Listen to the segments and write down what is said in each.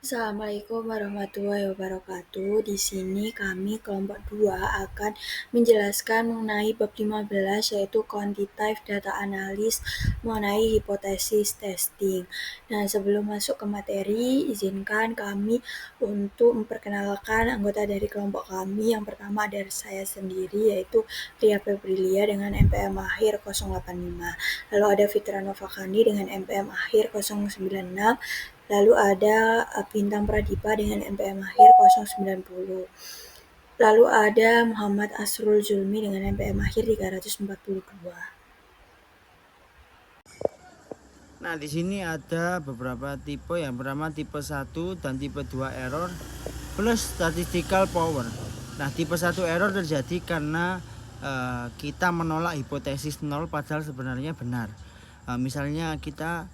Assalamualaikum warahmatullahi wabarakatuh. Di sini kami kelompok 2 akan menjelaskan mengenai bab 15 yaitu quantitative data analysis mengenai hipotesis testing. Nah, sebelum masuk ke materi, izinkan kami untuk memperkenalkan anggota dari kelompok kami. Yang pertama dari saya sendiri yaitu Ria Febrilia dengan MPM akhir 085. Lalu ada Fitra Novakandi dengan MPM akhir 096. Lalu ada Bintang Pradipa dengan MPM akhir 090. Lalu ada Muhammad Asrul Zulmi dengan MPM akhir 342. Nah, di sini ada beberapa tipe. Yang pertama tipe 1 dan tipe 2 error plus statistical power. Nah, tipe 1 error terjadi karena kita menolak hipotesis 0 padahal sebenarnya benar. Misalnya kita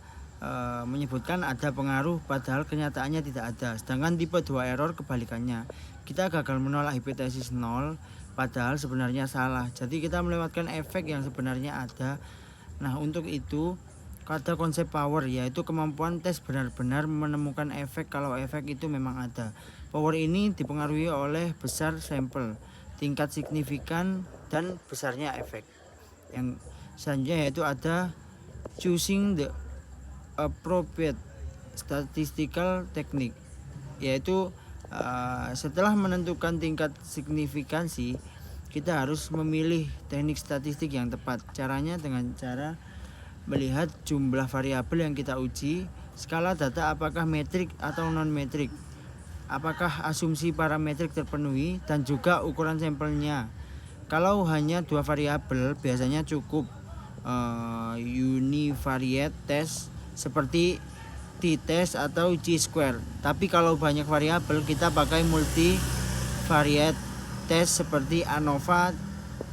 menyebutkan ada pengaruh padahal kenyataannya tidak ada. Sedangkan tipe 2 error kebalikannya. Kita gagal menolak hipotesis 0 padahal sebenarnya salah. Jadi kita melewatkan efek yang sebenarnya ada. Nah, untuk itu ada konsep power, yaitu kemampuan tes benar-benar menemukan efek kalau efek itu memang ada. Power ini dipengaruhi oleh besar sampel, tingkat signifikan, dan besarnya efek. Yang selanjutnya yaitu ada choosing the appropriate statistical technique, yaitu setelah menentukan tingkat signifikansi, kita harus memilih teknik statistik yang tepat. Caranya dengan cara melihat jumlah variabel yang kita uji, skala data apakah metrik atau non-metrik, apakah asumsi parametrik terpenuhi, dan juga ukuran sampelnya. Kalau hanya 2 variabel, biasanya cukup univariate test seperti t-test atau chi-square. Tapi kalau banyak variabel, kita pakai multivariate test seperti ANOVA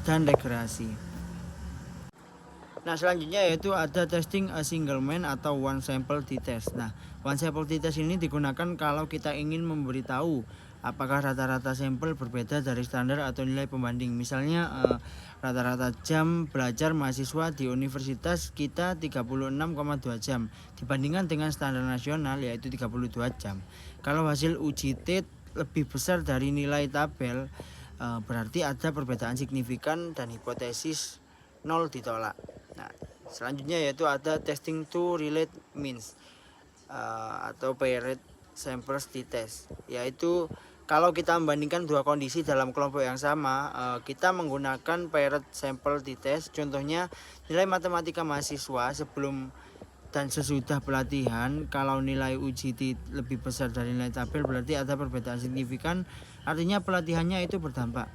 dan regresi. Nah, selanjutnya yaitu ada testing a single man atau one sample t-test. Nah, one sample t-test ini digunakan kalau kita ingin memberitahu apakah rata-rata sampel berbeda dari standar atau nilai pembanding. Misalnya rata-rata jam belajar mahasiswa di universitas kita 36,2 jam dibandingkan dengan standar nasional yaitu 32 jam. Kalau hasil uji T lebih besar dari nilai tabel, berarti ada perbedaan signifikan dan hipotesis 0 ditolak. Nah, selanjutnya yaitu ada testing to relate means atau paired samples t-test, yaitu kalau kita membandingkan dua kondisi dalam kelompok yang sama, kita menggunakan paired sample t-test. Contohnya nilai matematika mahasiswa sebelum dan sesudah pelatihan. Kalau nilai uji lebih besar dari nilai tabel, berarti ada perbedaan signifikan, artinya pelatihannya itu berdampak.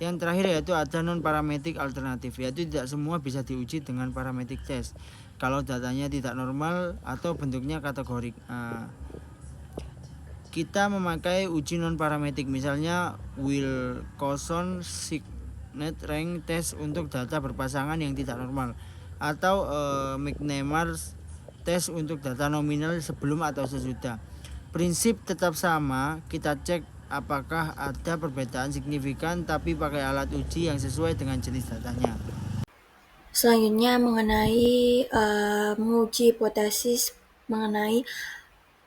Yang terakhir yaitu ada non parametric alternatif, yaitu tidak semua bisa diuji dengan parametric test kalau datanya tidak normal atau bentuknya kategorik. Kita memakai uji non parametrik, misalnya Wilcoxon Signet Rank Test untuk data berpasangan yang tidak normal, atau McNemar's Test untuk data nominal sebelum atau sesudah. Prinsip tetap sama, kita cek apakah ada perbedaan signifikan tapi pakai alat uji yang sesuai dengan jenis datanya. Selanjutnya mengenai menguji hipotesis mengenai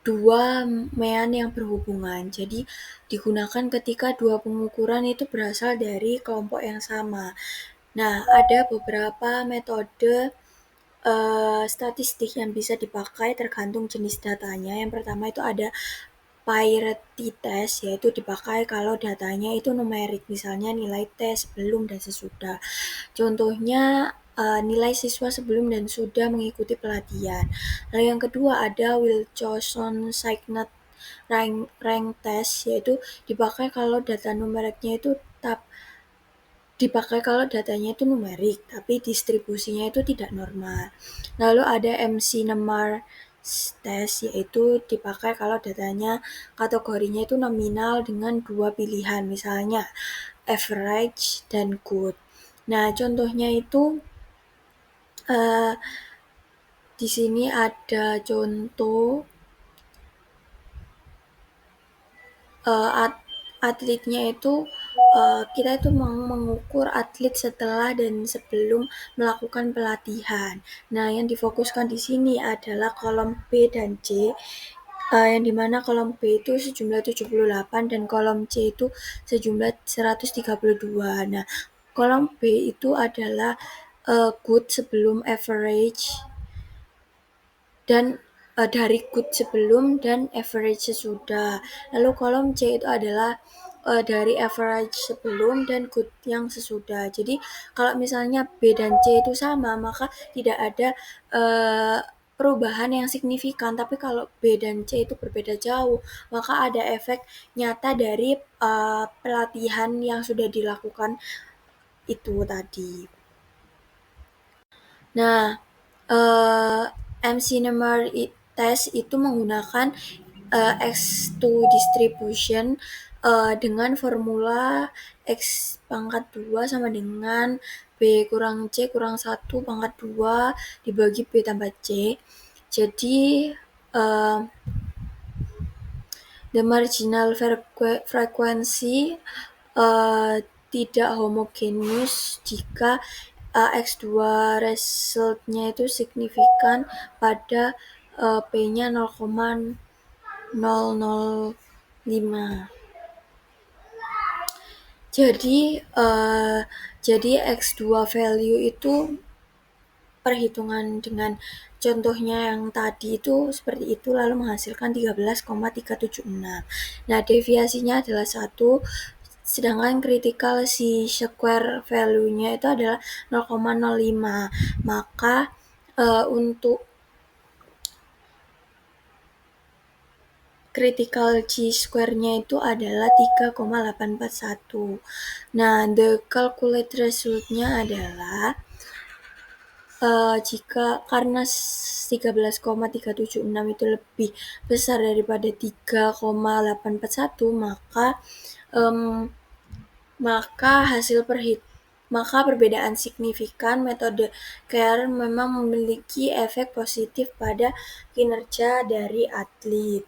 dua mean yang berhubungan. Jadi digunakan ketika dua pengukuran itu berasal dari kelompok yang sama. Nah, ada beberapa metode statistik yang bisa dipakai tergantung jenis datanya. Yang pertama itu ada parity test, yaitu dipakai kalau datanya itu numerik, misalnya nilai tes sebelum dan sesudah. Contohnya nilai siswa sebelum dan sudah mengikuti pelatihan. Lalu yang kedua ada Wilcoxon Signet Rank Test, yaitu dipakai kalau data numeriknya itu dipakai kalau datanya itu numerik, tapi distribusinya itu tidak normal. Lalu ada MC-Nemar test, yaitu dipakai kalau datanya kategorinya itu nominal dengan dua pilihan, misalnya average dan good. Nah, contohnya itu di sini ada contoh atletnya itu kita itu mengukur atlet setelah dan sebelum melakukan pelatihan. Nah, yang difokuskan di sini adalah kolom B dan C. yang dimana kolom B itu sejumlah 78 dan kolom C itu sejumlah 132. Nah, kolom B itu adalah good sebelum average dan dari good sebelum dan average sesudah. Lalu kolom C itu adalah dari average sebelum dan good yang sesudah. Jadi kalau misalnya B dan C itu sama, maka tidak ada perubahan yang signifikan. Tapi kalau B dan C itu berbeda jauh, maka ada efek nyata dari pelatihan yang sudah dilakukan itu tadi. Nah, MC-Number test itu menggunakan X2 distribution dengan formula X pangkat 2 sama dengan B kurang C kurang 1 pangkat 2 dibagi B tambah C. Jadi, the marginal frequency tidak homogeneous jika X2 resultnya itu signifikan pada P-nya 0,005. Jadi X2 value itu perhitungan dengan contohnya yang tadi itu seperti itu lalu menghasilkan 13,376. Nah, deviasinya adalah 1, sedangkan critical chi-square value-nya itu adalah 0,05. Maka untuk critical chi-square-nya itu adalah 3,841. Nah, the calculate result-nya adalah jika karena 13,376 itu lebih besar daripada 3,841, maka perbedaan signifikan metode CARE memang memiliki efek positif pada kinerja dari atlet.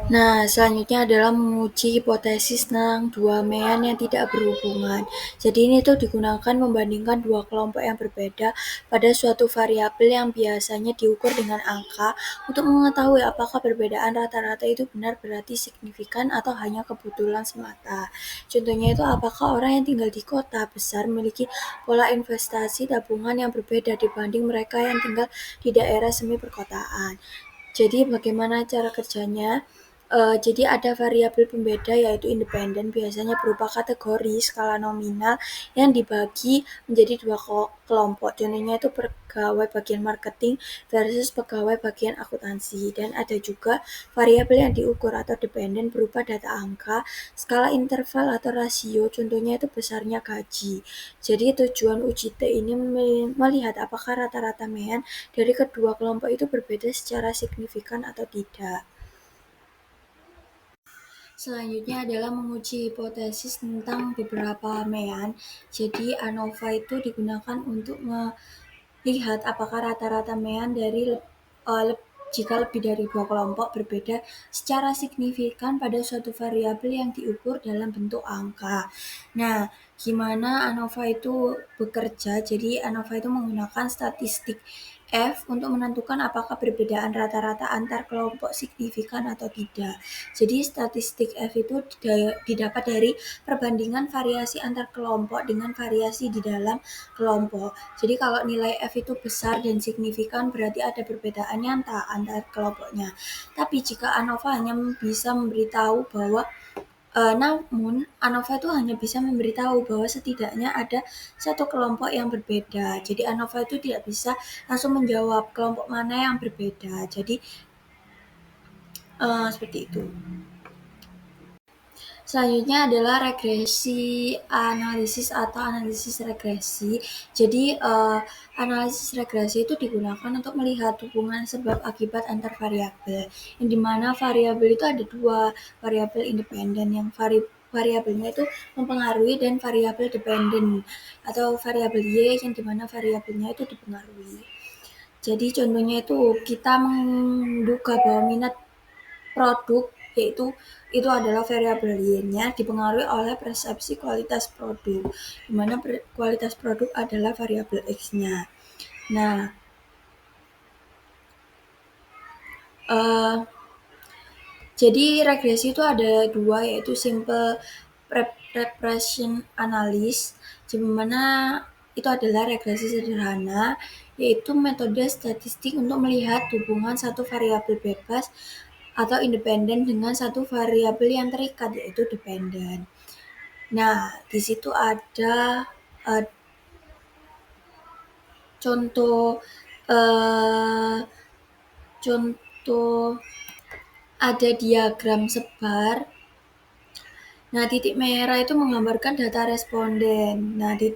Nah, selanjutnya adalah menguji hipotesis tentang dua mean yang tidak berhubungan. Jadi ini tuh digunakan membandingkan dua kelompok yang berbeda pada suatu variabel yang biasanya diukur dengan angka untuk mengetahui apakah perbedaan rata-rata itu benar berarti signifikan atau hanya kebetulan semata. Contohnya itu apakah orang yang tinggal di kota besar memiliki pola investasi tabungan yang berbeda dibanding mereka yang tinggal di daerah semi perkotaan. Jadi bagaimana cara kerjanya? Jadi ada variabel pembeda yaitu independen biasanya berupa kategori skala nominal yang dibagi menjadi dua kelompok. Contohnya itu pegawai bagian marketing versus pegawai bagian akuntansi. Dan ada juga variabel yang diukur atau dependen berupa data angka, skala interval atau rasio. Contohnya itu besarnya gaji. Jadi tujuan uji T ini melihat apakah rata-rata mean dari kedua kelompok itu berbeda secara signifikan atau tidak. Selanjutnya adalah menguji hipotesis tentang beberapa mean. Jadi ANOVA itu digunakan untuk melihat apakah rata-rata mean dari jika lebih dari dua kelompok berbeda secara signifikan pada suatu variabel yang diukur dalam bentuk angka. Nah, gimana ANOVA itu bekerja? Jadi ANOVA itu menggunakan statistik F untuk menentukan apakah perbedaan rata-rata antar kelompok signifikan atau tidak. Jadi statistik F itu didapat dari perbandingan variasi antar kelompok dengan variasi di dalam kelompok. Jadi kalau nilai F itu besar dan signifikan berarti ada perbedaan nyata antar kelompoknya. Tapi jika ANOVA hanya bisa memberitahu bahwa namun ANOVA itu hanya bisa memberitahu bahwa setidaknya ada satu kelompok yang berbeda. Jadi ANOVA itu tidak bisa langsung menjawab kelompok mana yang berbeda. Jadi seperti itu. Selanjutnya adalah regresi analisis atau analisis regresi. Jadi analisis regresi itu digunakan untuk melihat hubungan sebab akibat antar variabel. Yang dimana variabel itu ada dua, variabel independen yang variabelnya itu mempengaruhi dan variabel dependen atau variabel Y yang dimana variabelnya itu dipengaruhi. Jadi contohnya itu kita menduga bahwa minat produk yaitu itu adalah variabel Y-nya dipengaruhi oleh persepsi kualitas produk, di mana kualitas produk adalah variabel X-nya. Nah, Eee, jadi regresi itu ada dua, yaitu simple regression analysis, di mana itu adalah regresi sederhana, yaitu metode statistik untuk melihat hubungan satu variabel bebas atau independen dengan satu variabel yang terikat, yaitu dependen. Nah, di situ ada uh, contoh uh, contoh ada diagram sebar. Nah, titik merah itu menggambarkan data responden. Nah, di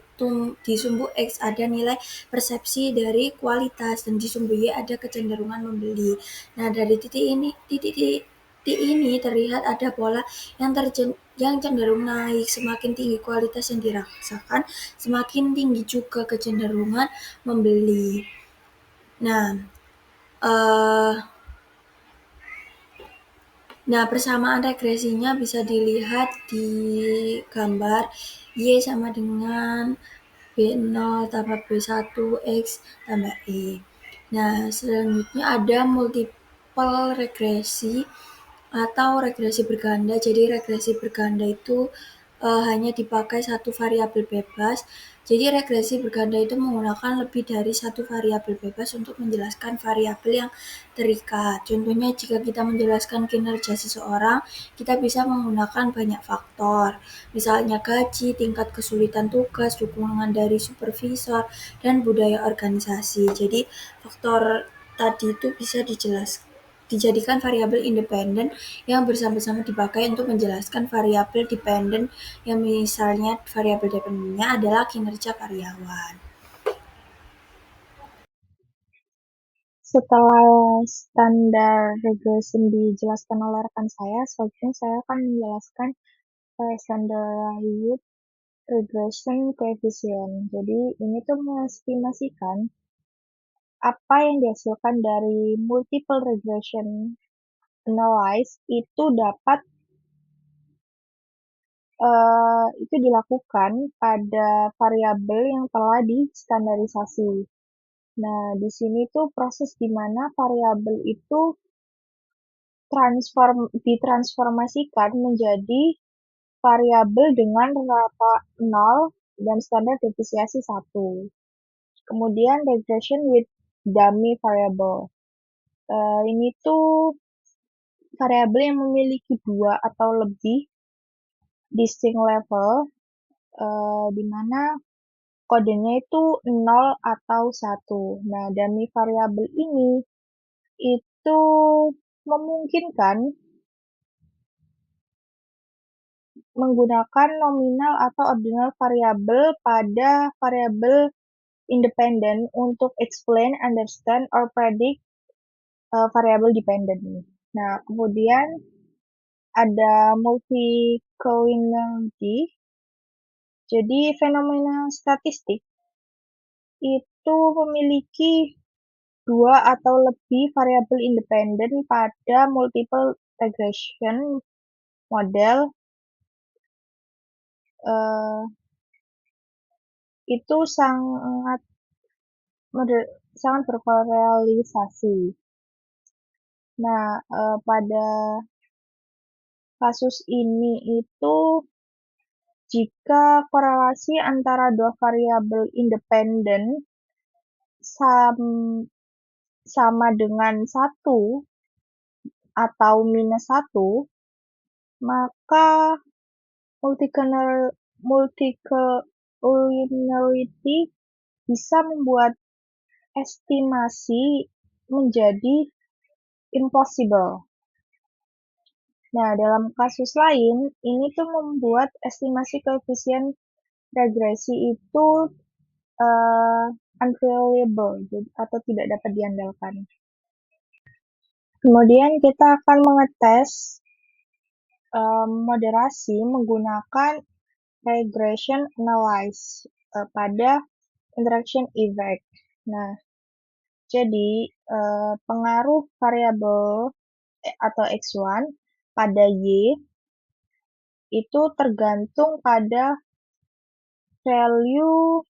sumbu X ada nilai persepsi dari kualitas dan di sumbu Y ada kecenderungan membeli. Nah, dari titik ini terlihat ada pola yang cenderung naik. Semakin tinggi kualitas yang dirasakan, semakin tinggi juga kecenderungan membeli. Nah, eh Nah, persamaan regresinya bisa dilihat di gambar Y sama dengan B0 tambah B1 X tambah E. Nah, selanjutnya ada multiple regresi atau regresi berganda. Jadi regresi berganda itu hanya dipakai satu variabel bebas. Jadi regresi berganda itu menggunakan lebih dari satu variabel bebas untuk menjelaskan variabel yang terikat. Contohnya jika kita menjelaskan kinerja seseorang, kita bisa menggunakan banyak faktor. Misalnya gaji, tingkat kesulitan tugas, dukungan dari supervisor, dan budaya organisasi. Jadi faktor tadi itu bisa dijadikan variabel independen yang bersama-sama dipakai untuk menjelaskan variabel dependen yang misalnya variabel dependennya adalah kinerja karyawan. Setelah standar regression dijelaskan oleh rekan saya, selanjutnya saya akan menjelaskan standardized regression coefficient. Jadi ini tuh mengestimasikan apa yang dihasilkan dari multiple regression analysis itu dilakukan pada variabel yang telah distandarisasi. Nah, di sini tuh proses di mana variabel itu ditransformasikan menjadi variabel dengan rata 0 dan standar deviasi 1. Kemudian regression with dummy variable. Ini tuh variabel yang memiliki dua atau lebih distinct level, di mana kodenya itu 0 atau 1. Nah, dummy variabel ini itu memungkinkan menggunakan nominal atau ordinal variabel pada variabel independen untuk explain, understand, or predict variabel dependent. Nah, kemudian ada multi-collinearity. Jadi, fenomena statistik itu memiliki dua atau lebih variabel independen pada multiple regression model uh, itu sangat berkorelasi. Nah, pada kasus ini itu jika korelasi antara dua variabel independen sama dengan 1 atau minus 1, maka multicollinearity bisa membuat estimasi menjadi impossible. Nah, dalam kasus lain, ini tuh membuat estimasi koefisien regresi itu unreliable atau tidak dapat diandalkan. Kemudian kita akan mengetes moderasi menggunakan regression analysis pada interaction effect. Nah, jadi pengaruh variabel atau X1 pada Y itu tergantung pada value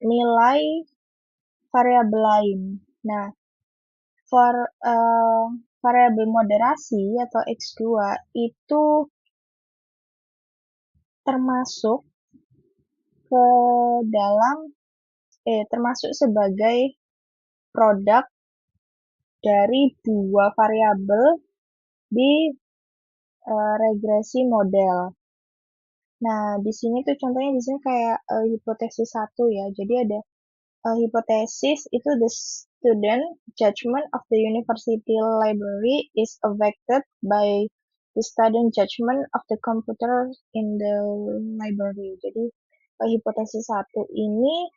nilai variabel lain. Nah, variabel moderasi atau X2 itu termasuk ke dalam termasuk sebagai produk dari dua variabel di regresi model. Nah, di sini tuh contohnya di sini kayak hipotesis 1 ya. Jadi ada hipotesis itu the student judgment of the university library is affected by the student judgment of the computer in the library. Jadi hipotesis 1 ini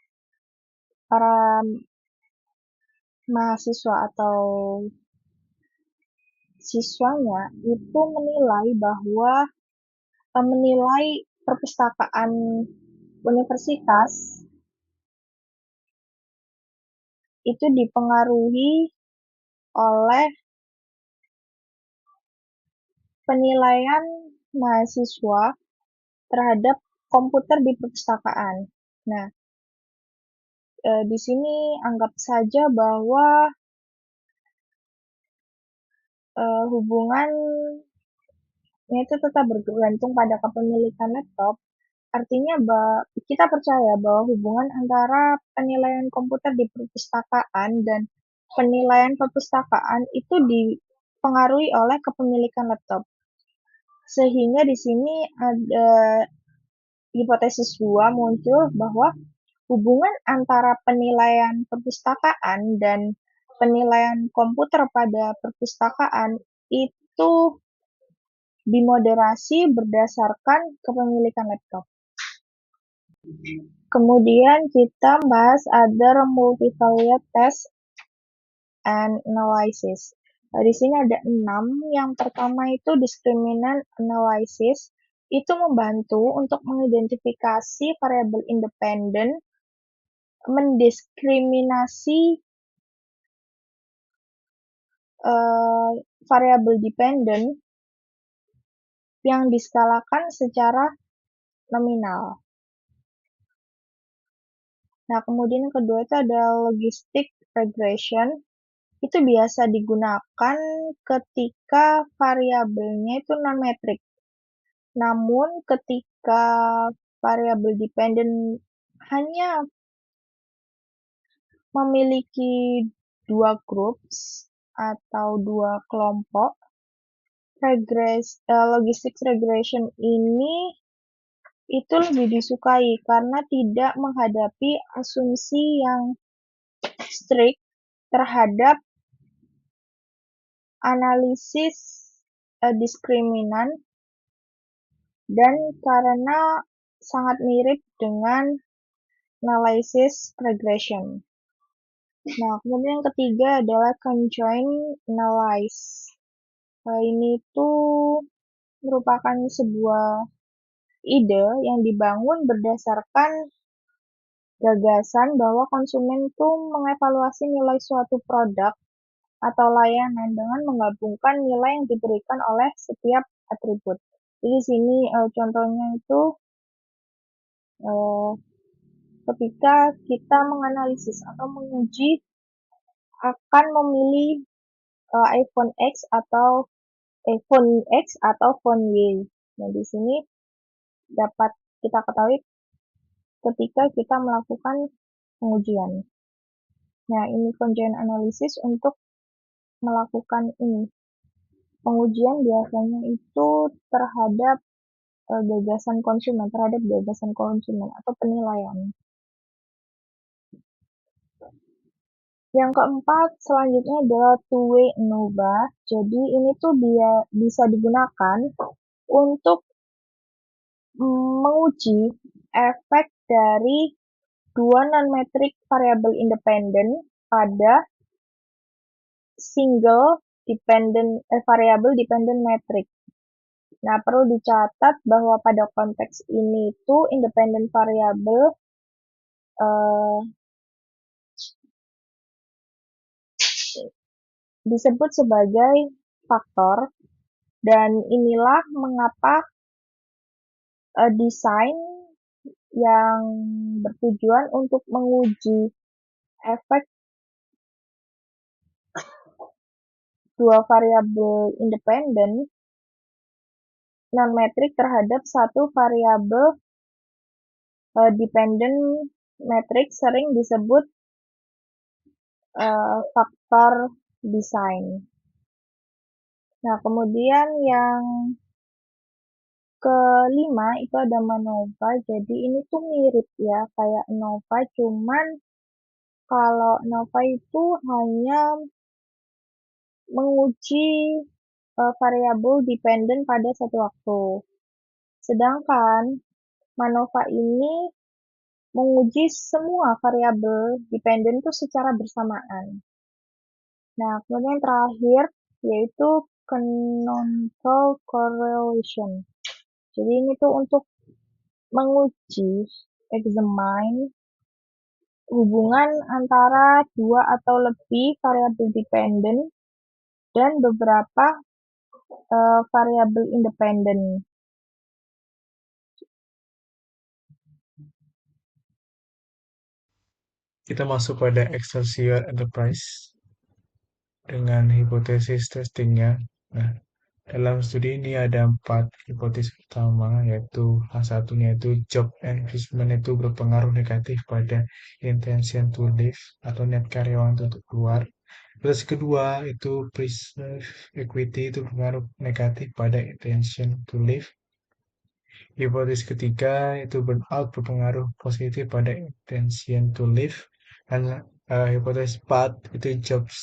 para mahasiswa atau siswanya itu menilai perpustakaan universitas itu dipengaruhi oleh penilaian mahasiswa terhadap komputer di perpustakaan. Nah, di sini anggap saja bahwa hubungannya itu tetap bergantung pada kepemilikan laptop. Artinya kita percaya bahwa hubungan antara penilaian komputer di perpustakaan dan penilaian perpustakaan itu dipengaruhi oleh kepemilikan laptop. Sehingga di sini ada hipotesis 2 muncul bahwa hubungan antara penilaian perpustakaan dan penilaian komputer pada perpustakaan itu dimoderasi berdasarkan kepemilikan laptop. Kemudian kita bahas other multivariate test and analysis. Nah, di sini ada 6. Yang pertama itu discriminant analysis. Itu membantu untuk mengidentifikasi variabel independen, mendiskriminasi variabel dependen yang diskalakan secara nominal. Nah, kemudian yang kedua itu ada logistic regression. Itu biasa digunakan ketika variabelnya itu non-metrik. Namun ketika variabel dependen hanya memiliki dua groups atau dua kelompok, logistic regression ini itu lebih disukai karena tidak menghadapi asumsi yang strict terhadap analisis diskriminan dan karena sangat mirip dengan analysis regression. Nah, kemudian yang ketiga adalah conjoint analysis. Ini tuh merupakan sebuah ide yang dibangun berdasarkan gagasan bahwa konsumen tuh mengevaluasi nilai suatu produk atau layanan dengan menggabungkan nilai yang diberikan oleh setiap atribut. Jadi di sini contohnya itu ketika kita menganalisis atau menguji akan memilih iPhone X atau phone X atau phone Y. Nah, di sini dapat kita ketahui ketika kita melakukan pengujian. Nah, ini conjoint analysis untuk melakukan ini. Pengujian biasanya itu terhadap gagasan konsumen atau penilaian. Yang keempat, selanjutnya adalah two-way ANOVA. Jadi ini tuh bisa digunakan untuk menguji efek dari dua non-metric variabel independen pada single variabel dependent metric. Nah, perlu dicatat bahwa pada konteks ini itu independent variable disebut sebagai faktor, dan inilah mengapa desain yang bertujuan untuk menguji efek dua variabel independen non-metrik terhadap satu variabel dependent metrik sering disebut faktor desain. Nah, kemudian yang kelima itu ada MANOVA. Jadi ini tuh mirip ya kayak ANOVA, cuman kalau ANOVA itu hanya menguji variabel dependen pada satu waktu. Sedangkan MANOVA ini menguji semua variabel dependen itu secara bersamaan. Nah, kemudian yang terakhir yaitu canonical correlation. Jadi ini tuh untuk menguji, examine, hubungan antara dua atau lebih variabel dependen dan beberapa variabel independen. Kita masuk pada Excelsior Enterprise dengan hipotesis testingnya. Nah, dalam studi ini ada 4 hipotesis utama, yaitu satunya itu job increasement itu berpengaruh negatif pada intention to leave atau net karyawan untuk keluar. Terus kedua itu preserve equity itu berpengaruh negatif pada intention to leave. Hipotesis ketiga itu burnout berpengaruh positif pada intention to live. Dan hipotesis 4 itu jobs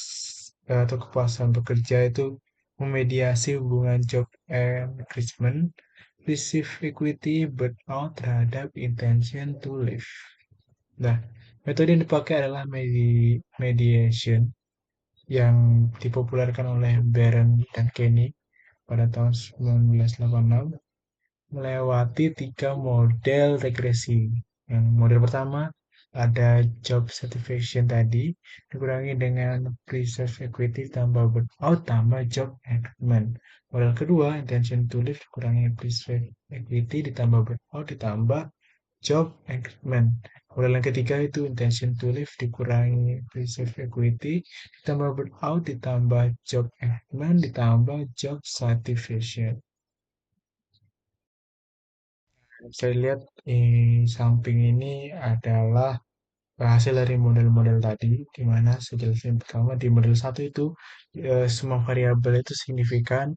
atau kepuasan bekerja itu memediasi hubungan job engagement, receive equity, burnout terhadap intention to live. Nah, metode yang dipakai adalah mediation yang dipopulerkan oleh Baron dan Kenny pada tahun 1986 melewati 3 model regresi. Yang model pertama ada job satisfaction tadi dikurangi dengan preserve equity tambah burnout tambah job engagement. Model kedua intention to live dikurangi preserve equity ditambah burnout ditambah job engagement. Model yang ketiga itu intention to live dikurangi preserve equity ditambah burnout ditambah job engagement ditambah job satisfaction. Saya lihat di samping ini adalah hasil dari model-model tadi, di mana yang pertama di model satu itu semua variabel itu signifikan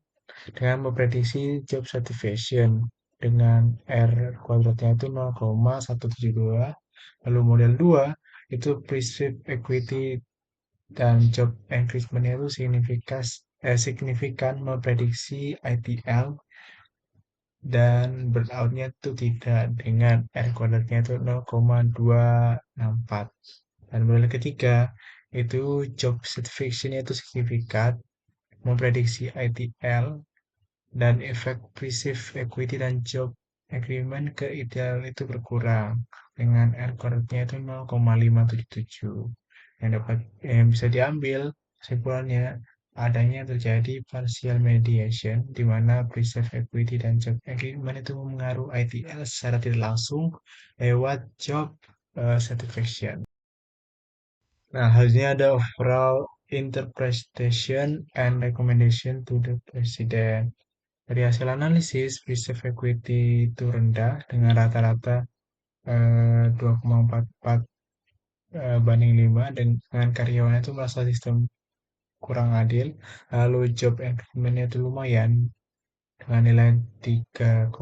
dengan memprediksi job satisfaction dengan R kuadratnya itu 0,172. Lalu model 2 itu perceived equity dan job increment itu signifikan memprediksi ITL dan burnout-nya itu tidak dengan R kuadratnya itu 0,264. Dan model ketiga itu job satisfaction itu signifikan memprediksi ITL dan efek perceived equity dan job agreement ke ideal itu berkurang dengan R kuadratnya itu 0,577. Yang bisa diambil kesimpulannya adanya terjadi partial mediation di mana preserve equity dan job agreement itu mengaruhi ITL secara tidak langsung lewat job satisfaction. Nah, hasilnya ada overall interpretation and recommendation to the president. Dari hasil analisis, preserve equity itu rendah dengan rata-rata 2,44 banding 5 dengan karyawan itu merasa sistem kurang adil. Lalu job engagement-nya itu lumayan dengan nilai 3,49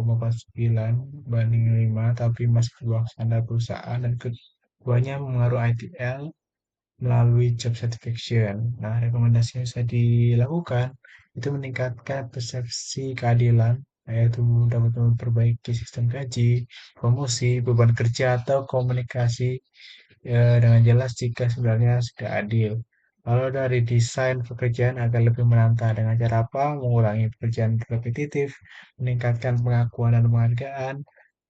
banding 5 tapi masih di bawah standar perusahaan dan keduanya mengaruhi ITL melalui job satisfaction. Nah, rekomendasi yang bisa dilakukan itu meningkatkan persepsi keadilan, yaitu dapat memperbaiki sistem gaji, promosi, beban kerja, atau komunikasi dengan jelas jika sebenarnya sudah adil. Lalu dari desain pekerjaan agar lebih menantang dengan cara apa? Mengurangi pekerjaan repetitif, meningkatkan pengakuan dan penghargaan,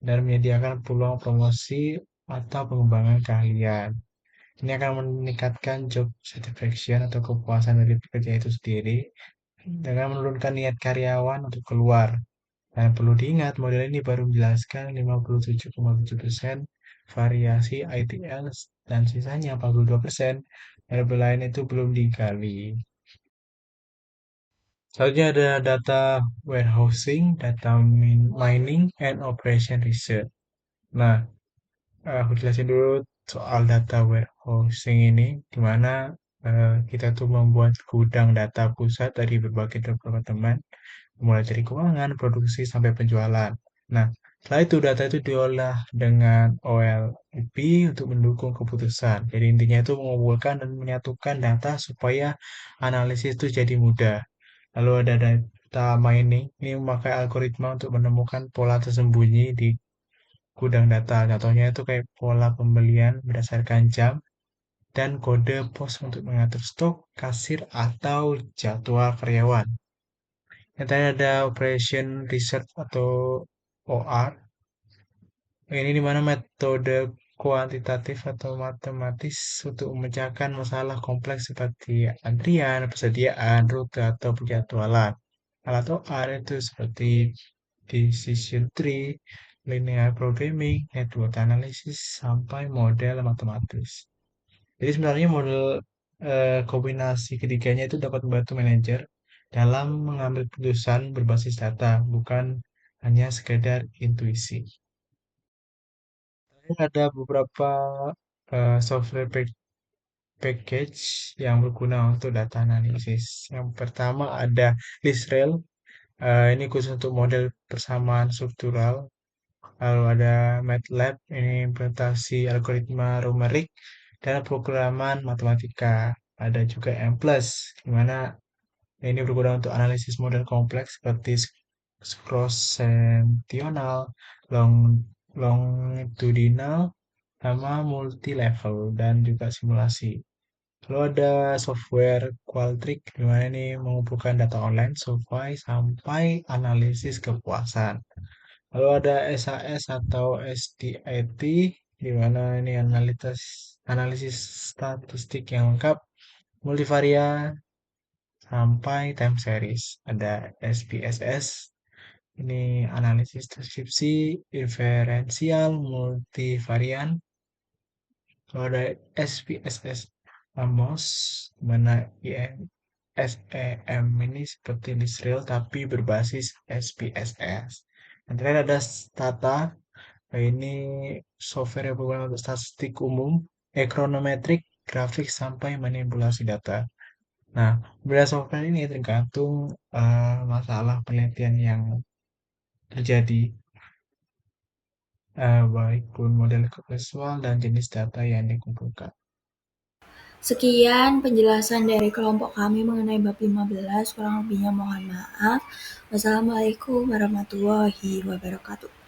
dan menyediakan peluang promosi atau pengembangan keahlian. Ini akan meningkatkan job satisfaction atau kepuasan dari pekerja itu sendiri dengan menurunkan niat karyawan untuk keluar. Dan perlu diingat, model ini baru menjelaskan 57,7% variasi ITL dan sisanya 42% variabel lain itu belum digali. Selanjutnya ada data warehousing, data mining, and operation research. Nah, aku jelasin dulu soal data warehousing ini, di mana kita tuh membuat gudang data pusat dari berbagai departemen, mulai dari keuangan, produksi, sampai penjualan. Nah, setelah itu data itu diolah dengan OLTP untuk mendukung keputusan. Jadi intinya itu mengumpulkan dan menyatukan data supaya analisis itu jadi mudah. Lalu ada data mining, ini memakai algoritma untuk menemukan pola tersembunyi di gudang data. Contohnya itu kayak pola pembelian berdasarkan jam dan kode pos untuk mengatur stok, kasir, atau jadwal karyawan. Yang tadi ada operation research atau OR. Ini dimana metode kuantitatif atau matematis untuk memecahkan masalah kompleks seperti antrian, persediaan, rute, atau penjadwalan. Alat OR itu seperti decision tree, linear programming, network analysis, sampai model matematis. Jadi sebenarnya model kombinasi ketiganya itu dapat membantu manajer dalam mengambil keputusan berbasis data, bukan hanya sekedar intuisi. Ada beberapa software package yang berguna untuk data analisis. Yang pertama ada Lisrael, ini khusus untuk model persamaan struktural. Lalu ada MATLAB, ini implementasi algoritma numeric dan programan matematika. Ada juga M+, di mana ini berguna untuk analisis model kompleks seperti cross sectional, long longitudinal, sama multi level dan juga simulasi. Lalu ada software Qualtrics di mana ini mengumpulkan data online sampai analisis kepuasan. Lalu ada SAS atau STAT di mana ini analisis statistik yang lengkap, multivariat sampai time series. Ada SPSS, ini analisis deskripsi, inferensial, multivarian. Kalau ada SPSS Amos, mana SEM ini seperti Israel tapi berbasis SPSS. Yang terakhir ada Stata, ini software yang berguna untuk statistik umum, econometric, grafik, sampai manipulasi data. Nah, beberapa software ini tergantung masalah penelitian yang terjadi, baik pun model visual dan jenis data yang dikumpulkan. Sekian penjelasan dari kelompok kami mengenai bab 15, kurang lebihnya mohon maaf. Wassalamualaikum warahmatullahi wabarakatuh.